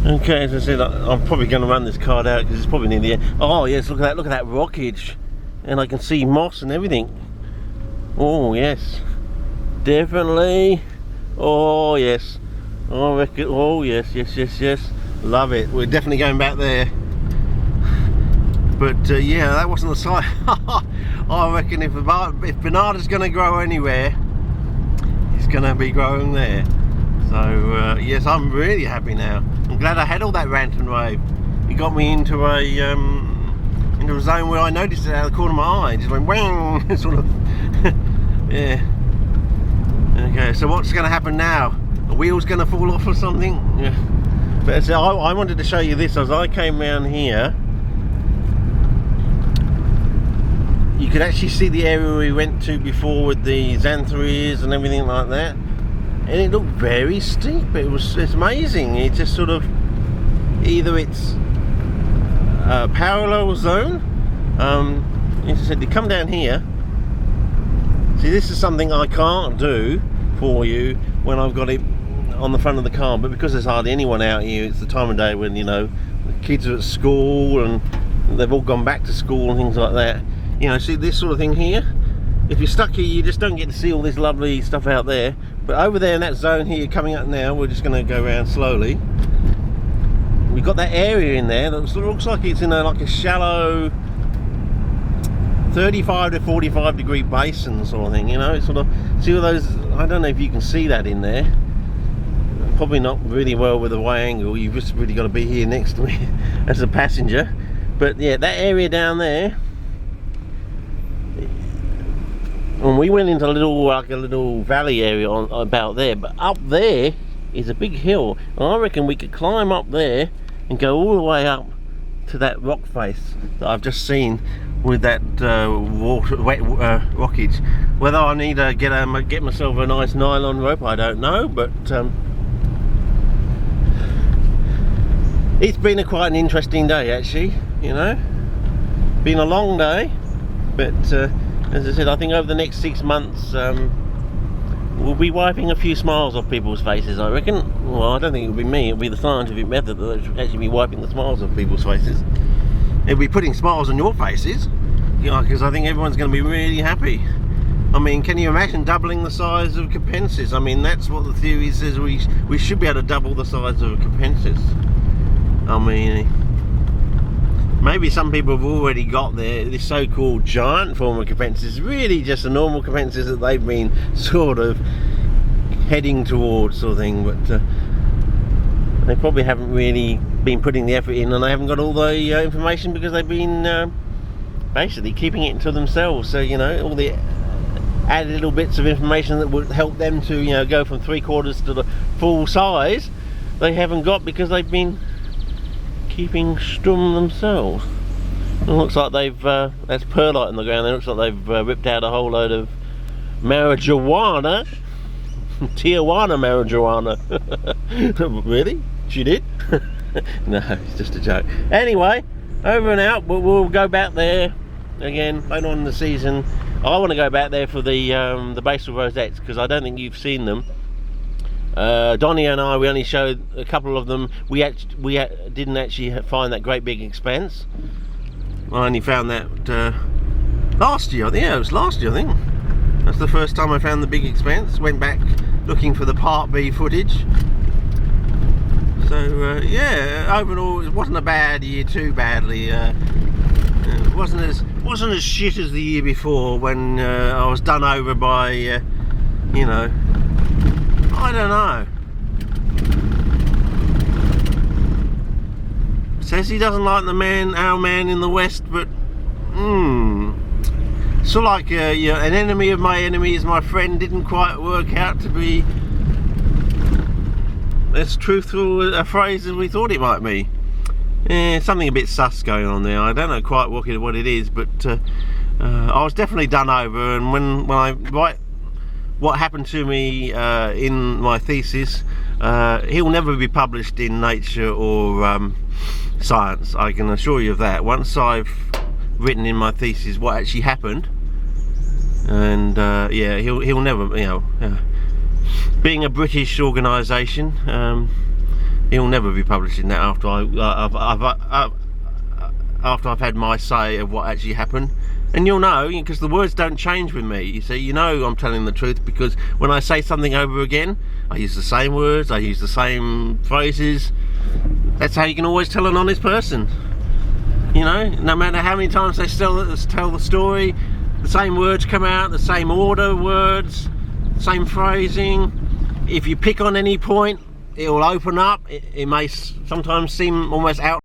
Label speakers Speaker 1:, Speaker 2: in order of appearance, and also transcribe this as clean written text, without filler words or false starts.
Speaker 1: Okay, as I said, I'm probably going to run this card out because it's probably near the end. Oh yes, look at that rockage, and I can see moss and everything. Oh yes, definitely. Oh yes, I reckon. Oh yes, love it. We're definitely going back there. But yeah, that wasn't a sight. I reckon if Bernarda's going to grow anywhere, it's going to be growing there. So yes, I'm really happy now. I'm glad I had all that rant and rave. It got me into a zone where I noticed it out of the corner of my eye. It just went whang, sort of. Yeah. Okay, so what's going to happen now? The wheel's going to fall off or something? Yeah. But so I wanted to show you this. As I came round here, you could actually see the area we went to before with the xanthorrhoeas and everything like that. And it looked very steep. It's amazing. It just sort of, either it's a parallel zone. As I said, to come down here. See, this is something I can't do for you when I've got it on the front of the car, but because there's hardly anyone out here, it's the time of day when, you know, the kids are at school and they've all gone back to school and things like that. You know, see this sort of thing here? If you're stuck here, you just don't get to see all this lovely stuff out there. But over there in that zone here, coming up now, we're just going to go around slowly. We've got that area in there that looks like it's in like a shallow 35 to 45 degree basin sort of thing, you know. It's sort of, see all those, I don't know if you can see that in there. Probably not really well with the way angle. You've just really got to be here next to me as a passenger. But yeah, that area down there, and we went into a little valley area about there, but up there is a big hill, and I reckon we could climb up there and go all the way up to that rock face that I've just seen with that rockage. Whether I need to get myself a nice nylon rope, I don't know, but it's been quite an interesting day actually, you know. Been a long day, but as I said, I think over the next 6 months we'll be wiping a few smiles off people's faces, I reckon. Well, I don't think it'll be me, it'll be the scientific method that will actually be wiping the smiles off people's faces. It'll be putting smiles on your faces, you know, because I think everyone's going to be really happy. I mean, can you imagine doubling the size of Capensis? I mean, that's what the theory says, we should be able to double the size of Capensis. I mean, maybe some people have already got this so-called giant form of Capensis. It's really just a normal Capensis that they've been sort of heading towards, sort of thing, but they probably haven't really been putting the effort in, and they haven't got all the information because they've been basically keeping it to themselves. So, you know, all the added little bits of information that would help them to, you know, go from 3/4 to the full size, they haven't got because they've been keeping stum themselves. It looks like they've that's perlite on the ground. It looks like they've ripped out a whole load of marijuana. Tijuana marijuana. Really? She did? No, it's just a joke. Anyway, over and out. We'll go back there again later on in the season. I want to go back there for the basal rosettes because I don't think you've seen them. Donnie and I, we only showed a couple of them. We didn't actually find that great big expanse. I only found that last year. Yeah, it was last year, I think. That's the first time I found the big expanse. Went back looking for the Part B footage. So yeah, overall it wasn't a bad year too badly. It wasn't as shit as the year before when I was done over by you know, I don't know. Says he doesn't like our man in the West, but so like you know, an enemy of my enemy is my friend didn't quite work out to be as truthful a phrase as we thought it might be. Something a bit sus going on there. I don't know quite what it is, but I was definitely done over. And when I write what happened to me in my thesis, he'll never be published in Nature or Science, I can assure you of that. Once I've written in my thesis what actually happened, and yeah, he'll never, you know, being a British organisation, he'll never be publishing that after after I've had my say of what actually happened. And you'll know, because the words don't change with me. You see, you know I'm telling the truth, because when I say something over again, I use the same words, I use the same phrases. That's how you can always tell an honest person. You know, no matter how many times they tell the story, the same words come out, the same order of words, same phrasing. If you pick on any point, it will open up. It may sometimes seem almost out